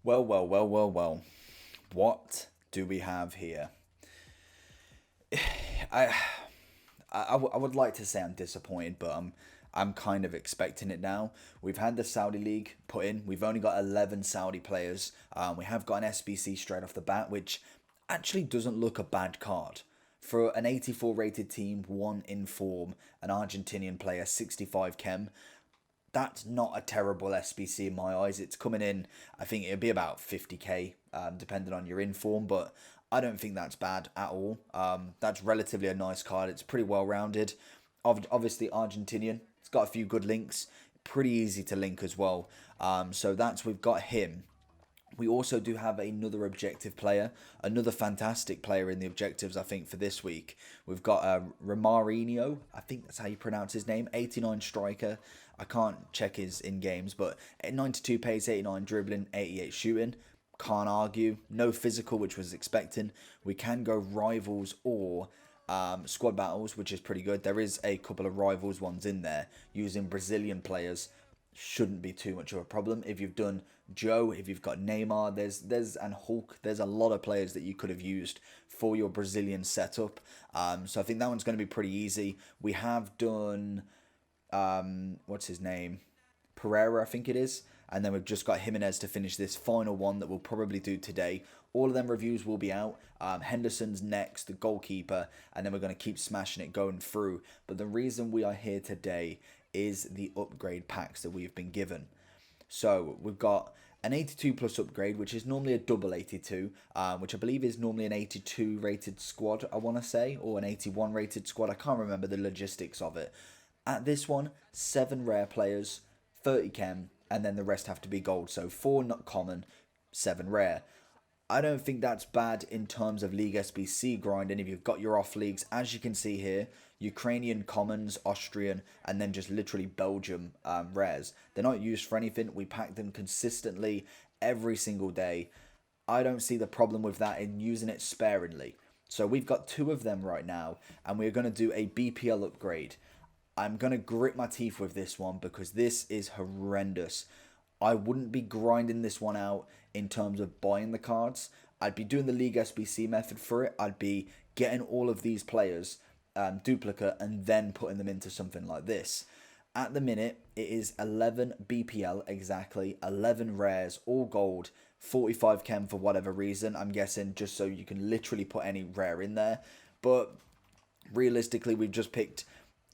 Well. What do we have here? I, I would like to say I'm disappointed, but I'm kind of expecting it now. We've had the Saudi League put in. We've only got 11 Saudi players. We have got an SBC straight off the bat, which actually doesn't look a bad card. For an 84 rated team, one in form, an Argentinian player, 65 chem, that's not a terrible SBC in my eyes. It's coming in, I think it'd be about 50k, depending on your inform, but I don't think that's bad at all. That's relatively a nice card. It's pretty well rounded. Obviously, Argentinian. It's got a few good links. Pretty easy to link as well. We've got him. We also do have another objective player, another fantastic player in the objectives, I think, for this week. We've got Romarinho, I think that's how you pronounce his name, 89 striker. I can't check his in-games, but 92 pace, 89 dribbling, 88 shooting. Can't argue. No physical, which was expecting. We can go rivals or squad battles, which is pretty good. There is a couple of rivals ones in there using Brazilian players. Shouldn't be too much of a problem. If you've done Joe, if you've got Neymar, there's and Hulk, there's a lot of players that you could have used for your Brazilian setup. So I think that one's going to be pretty easy. We have done what's his name? Pereira, I think it is. And then we've just got Jimenez to finish this final one that we'll probably do today. All of them reviews will be out. Henderson's next, the goalkeeper, and then we're going to keep smashing it going through. But the reason we are here today is the upgrade packs that we've been given. So we've got an 82 plus upgrade, which is normally a double 82, which I believe is normally an 82 rated squad, I want to say, or an 81 rated squad. I can't remember the logistics of it. At this one, 7 rare players, 30 chem, and then the rest have to be gold. So 4 not common, 7 rare. I don't think that's bad in terms of League SBC grinding if you've got your off leagues. As you can see here, Ukrainian commons, Austrian, and then just literally Belgium rares. They're not used for anything. We pack them consistently every single day. I don't see the problem with that in using it sparingly. So we've got 2 of them right now, and we're going to do a BPL upgrade. I'm going to grit my teeth with this one because this is horrendous. I wouldn't be grinding this one out in terms of buying the cards. I'd be doing the League SBC method for it. I'd be getting all of these players duplicate and then putting them into something like this. At the minute, it is 11 BPL exactly, 11 rares, all gold, 45 chem for whatever reason. I'm guessing just so you can literally put any rare in there. But realistically, we've just picked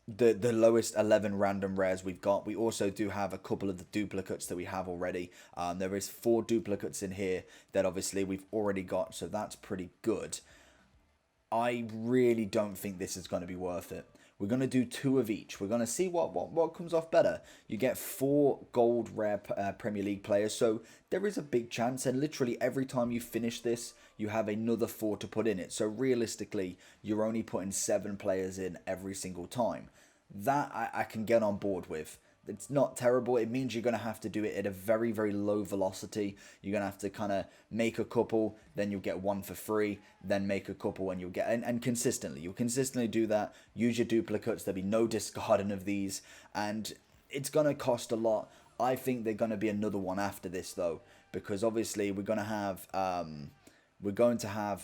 the lowest 11 random rares we've got. We also do have a couple of the duplicates that we have already. There is 4 duplicates in here that obviously we've already got, so that's pretty good. I really don't think this is going to be worth it. We're going to do 2 of each. We're going to see what comes off better. You get 4 gold rare Premier League players, so there is a big chance, and literally every time you finish this, you have another 4 to put in it. So realistically, you're only putting 7 players in every single time. That I can get on board with. It's not terrible. It means you're going to have to do it at a very, very low velocity. You're going to have to kind of make a couple, then you'll get 1 for free, then make a couple and you'll get... And consistently. You'll consistently do that. Use your duplicates. There'll be no discarding of these. And it's going to cost a lot. I think there's going to be another one after this, though. Because obviously we're going to have...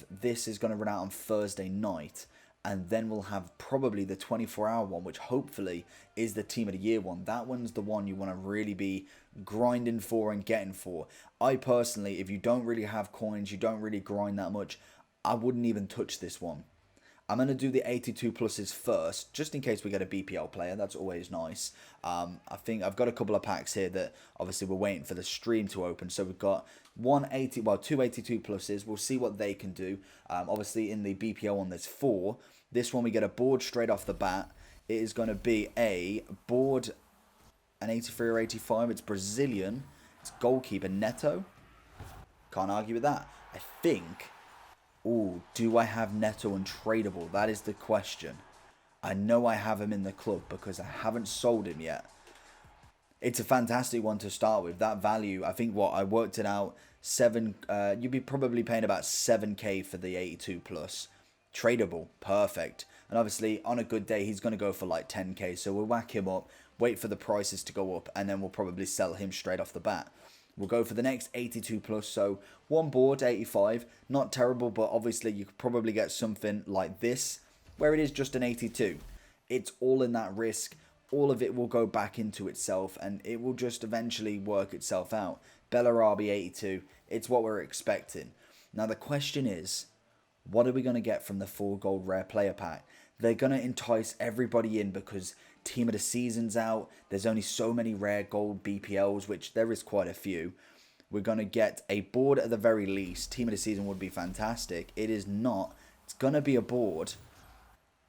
This is going to run out on Thursday night. And then we'll have probably the 24-hour one, which hopefully is the Team of the Year one. That one's the one you want to really be grinding for and getting for. I personally, if you don't really have coins, you don't really grind that much, I wouldn't even touch this one. I'm going to do the 82 pluses first, just in case we get a BPL player. That's always nice. I think I've got a couple of packs here that obviously we're waiting for the stream to open. So we've got 2 82 pluses. We'll see what they can do. Obviously in the BPL one, there's 4. This one we get a board straight off the bat. It is going to be a board, an 83 or 85. It's Brazilian. It's goalkeeper Neto. Can't argue with that. I think... Ooh, do I have Neto untradeable? That is the question. I know I have him in the club because I haven't sold him yet. It's a fantastic one to start with. That value, I think I worked it out, you'd be probably paying about 7k for the 82 plus. Tradable, perfect. And obviously, on a good day, he's going to go for like 10k. So we'll whack him up, wait for the prices to go up, and then we'll probably sell him straight off the bat. We'll go for the next 82 plus. So one board, 85. Not terrible, but obviously you could probably get something like this, where it is just an 82. It's all in that risk. All of it will go back into itself, and it will just eventually work itself out. Bellarabi 82. It's what we're expecting. Now the question is, what are we going to get from the 4 gold rare player pack? They're going to entice everybody in because team of the season's out. There's only so many rare gold BPLs, which there is quite a few. We're going to get a board at the very least. Team of the season would be fantastic. It is not. It's going to be a board.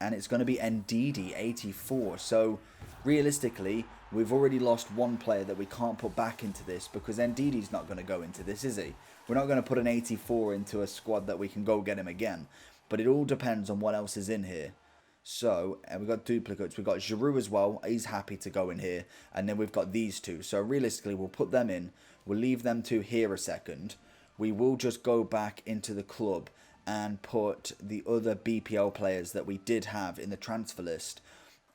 And it's going to be Ndidi 84. So realistically, we've already lost one player that we can't put back into this because Ndidi's not going to go into this, is he? We're not going to put an 84 into a squad that we can go get him again. But it all depends on what else is in here. So, and we've got duplicates. We've got Giroud as well. He's happy to go in here. And then we've got these two. So realistically, we'll put them in. We'll leave them two here a second. We will just go back into the club and put the other BPL players that we did have in the transfer list.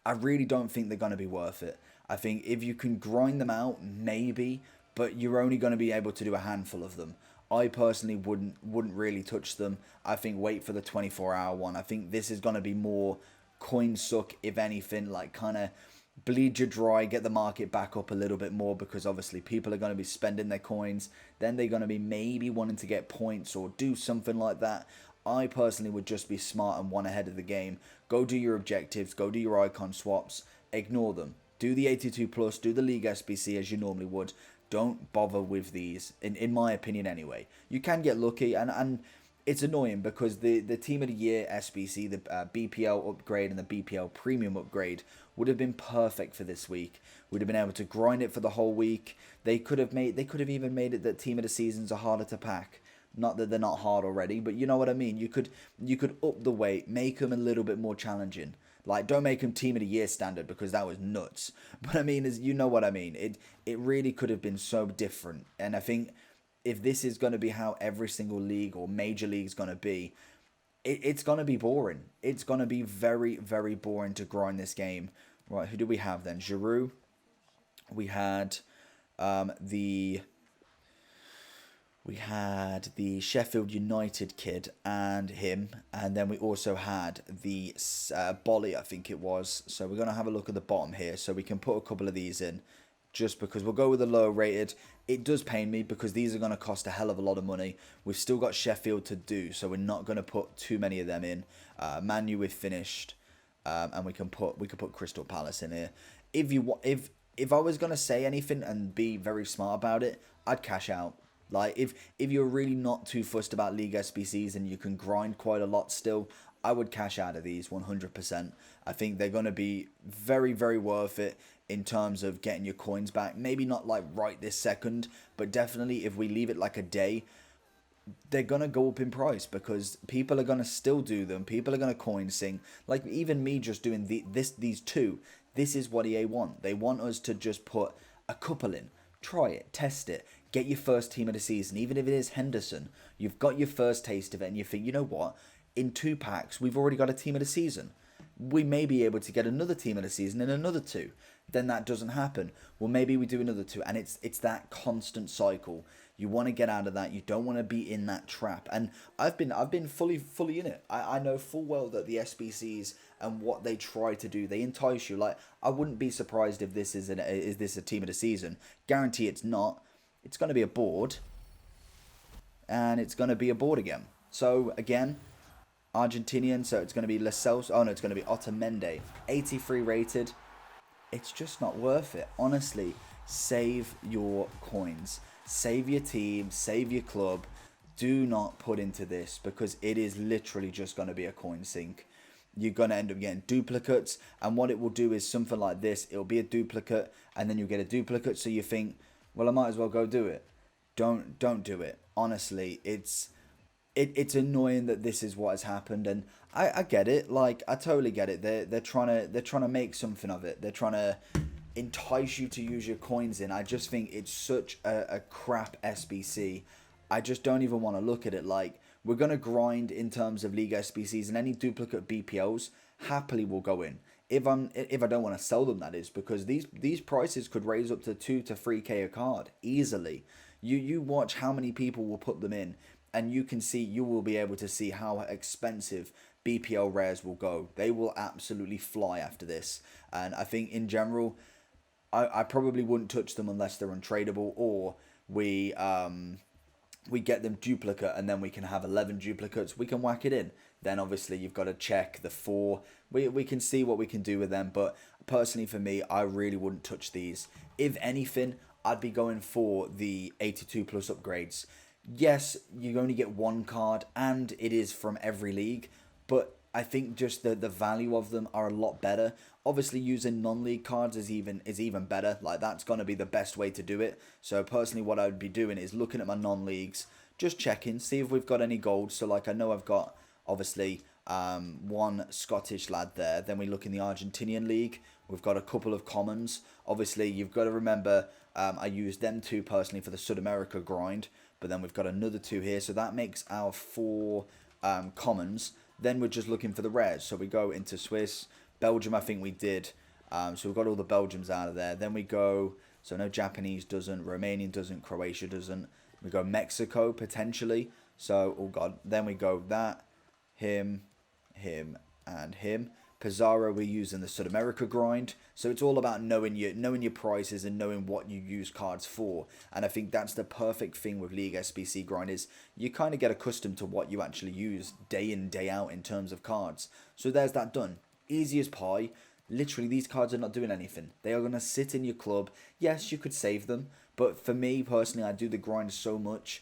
I really don't think they're going to be worth it. I think if you can grind them out, maybe, but you're only going to be able to do a handful of them. I personally wouldn't really touch them. I think wait for the 24-hour one. I think this is going to be more coin suck, if anything, like kind of bleed you dry, get the market back up a little bit more because obviously people are going to be spending their coins. Then they're going to be maybe wanting to get points or do something like that. I personally would just be smart and one ahead of the game. Go do your objectives, go do your icon swaps, ignore them. Do the 82 plus, do the League SBC as you normally would. Don't bother with these, in my opinion anyway. You can get lucky, and it's annoying because the Team of the Year SBC, the BPL upgrade and the BPL Premium upgrade would have been perfect for this week. We'd have been able to grind it for the whole week. They could have even made it that Team of the Seasons are harder to pack. Not that they're not hard already, but you know what I mean. You could up the weight, make them a little bit more challenging. Like, don't make them Team of the Year standard because that was nuts. But I mean, you know what I mean. It really could have been so different. And I think if this is going to be how every single league or major league is going to be, it's going to be boring. It's going to be very, very boring to grind this game. Right, who do we have then? Giroud. We had the Sheffield United kid and him, and then we also had the Bolly, I think it was. So we're going to have a look at the bottom here, so we can put a couple of these in, just because we'll go with the lower rated. It does pain me because these are going to cost a hell of a lot of money. We've still got Sheffield to do, so we're not going to put too many of them in. Man U we've finished, and we could put Crystal Palace in here. If I was going to say anything and be very smart about it, I'd cash out. Like, if you're really not too fussed about League SBCs and you can grind quite a lot still, I would cash out of these 100%. I think they're going to be very, very worth it in terms of getting your coins back. Maybe not like right this second, but definitely if we leave it like a day, they're going to go up in price because people are going to still do them. People are going to coin sing. Like, even me just doing these two, this is what EA want. They want us to just put a couple in. Try it, test it, get your first team of the season. Even if it is Henderson, you've got your first taste of it and you think, you know what, in 2 packs, we've already got a team of the season. We may be able to get another team of the season in another 2. Then that doesn't happen. Well, maybe we do another 2. And it's that constant cycle. You want to get out of that. You don't want to be in that trap. And I've been fully in it. I know full well that the SBCs and what they try to do, they entice you. Like, I wouldn't be surprised if this is this a team of the season. Guarantee it's not. It's going to be a board, and it's going to be a board again. So again, Argentinian. So it's going to be Lascelles. Oh no, it's going to be Otamendi, 83 rated. It's just not worth it. Honestly, save your coins. Save your team, save your club. Do not put into this because it is literally just going to be a coin sink. You're going to end up getting duplicates, and what it will do is something like this. It'll be a duplicate, and then you'll get a duplicate, so you think, well, I might as well go do it. Don't do it. Honestly, it's annoying that this is what has happened, and I get it. Like, I totally get it. They're trying to make something of it. They're trying to entice you to use your coins in. I just think it's such a crap SBC. I just don't even want to look at it. Like, we're going to grind in terms of League SBCs, and any duplicate BPLs happily will go in. If I don't want to sell them, that is, because these prices could raise up to 2 to 3k a card easily. You watch how many people will put them in, and you will be able to see how expensive BPL rares will go. They will absolutely fly after this. And I think in general, I probably wouldn't touch them unless they're untradeable, or we get them duplicate, and then we can have 11 duplicates. We can whack it in. Then obviously you've got to check the 4. We can see what we can do with them. But personally for me, I really wouldn't touch these. If anything, I'd be going for the 82 plus upgrades. Yes, you only get 1 card, and it is from every league. But I think just the value of them are a lot better. Obviously, using non-league cards is even better. Like, that's going to be the best way to do it. So personally, what I would be doing is looking at my non-leagues, just checking, see if we've got any gold. So like, I know I've got obviously 1 Scottish lad there. Then we look in the Argentinian league. We've got a couple of commons. Obviously, you've got to remember I used them 2 personally for the South America grind. But then we've got another 2 here. So that makes our 4 commons. Then we're just looking for the rares. So we go into Swiss. Belgium, I think we did. So we've got all the Belgiums out of there. Then we go, so no Japanese doesn't, Romanian doesn't, Croatia doesn't. We go Mexico, potentially. So, oh God. Then we go that, him, and him. Pizarro we use in the South America grind. So it's all about knowing your prices and knowing what you use cards for. And I think that's the perfect thing with League SBC grind, is you kind of get accustomed to what you actually use day in, day out in terms of cards. So there's that done. Easy as pie. Literally, these cards are not doing anything. They are going to sit in your club. Yes, you could save them. But for me, personally, I do the grind so much,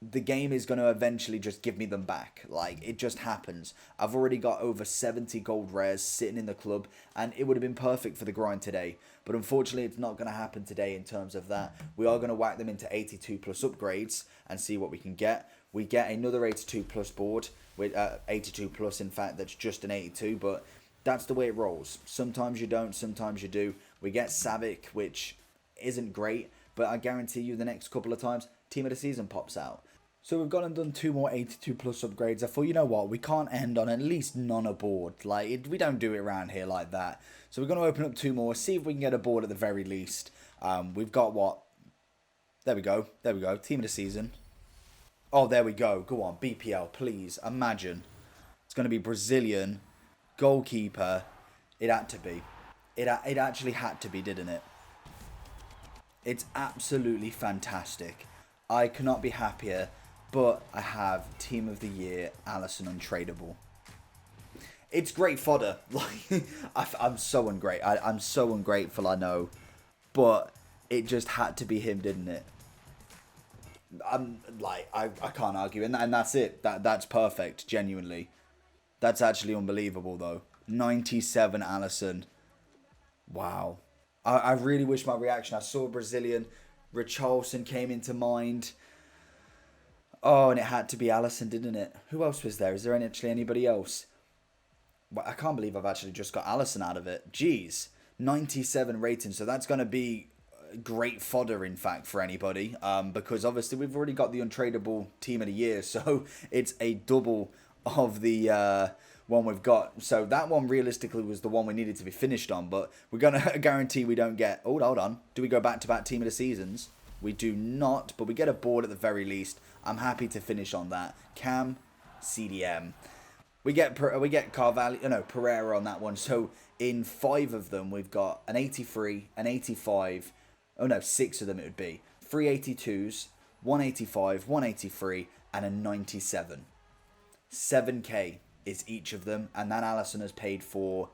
the game is going to eventually just give me them back. Like, it just happens. I've already got over 70 gold rares sitting in the club, and it would have been perfect for the grind today. But unfortunately, it's not going to happen today in terms of that. We are going to whack them into 82 plus upgrades and see what we can get. We get another 82 plus board, with 82 plus, in fact, that's just an 82, but that's the way it rolls. Sometimes you don't, sometimes you do. We get Savic, which isn't great, but I guarantee you the next couple of times, Team of the Season pops out. So we've gone and done 2 more 82 plus upgrades. I thought, you know what, we can't end on at least none aboard. Like, we don't do it around here like that. So we're going to open up 2 more, see if we can get a board at the very least. We've got what? There we go. Team of the Season. Oh, there we go. Go on, BPL, please. Imagine. It's going to be Brazilian, goalkeeper. It had to be. It actually had to be, didn't it? It's absolutely fantastic. I cannot be happier. But I have Team of the Year, Alisson untradeable. It's great fodder. Like, I'm so ungrateful. I'm so ungrateful, I know. But it just had to be him, didn't it? I'm like, I can't argue. And that's it. That's perfect, genuinely. That's actually unbelievable, though. 97 Alisson. Wow. I really wish my reaction. I saw Brazilian. Richarlison came into mind. Oh, and it had to be Alisson, didn't it? Who else was there? Is there actually anybody else? Well, I can't believe I've actually just got Alisson out of it. Jeez. 97 rating. So that's going to be great fodder, in fact, for anybody. Because obviously we've already got the untradeable Team of the Year. So it's a double of the one we've got. So that one realistically was the one we needed to be finished on. But we're going to guarantee we don't get... Oh, hold on. Do we go back-to-back Team of the Seasons? We do not, but we get a board at the very least. I'm happy to finish on that. Cam, CDM. We get Carvalho, no, Pereira on that one. So in 5 of them, we've got an 83, an 85. Oh no, 6 of them it would be. 3 82s, 185, 183, and a 97. 7k is each of them, and that Alisson has paid for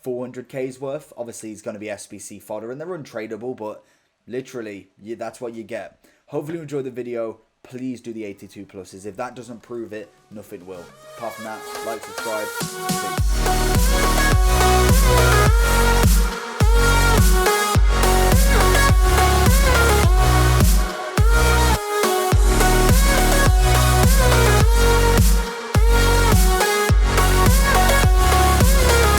400k's worth. Obviously, he's going to be SBC fodder, and they're untradeable, but literally, that's what you get. Hopefully you enjoyed the video. Please do the 82 pluses. If that doesn't prove it, nothing will. Apart from that, like, subscribe. Peace.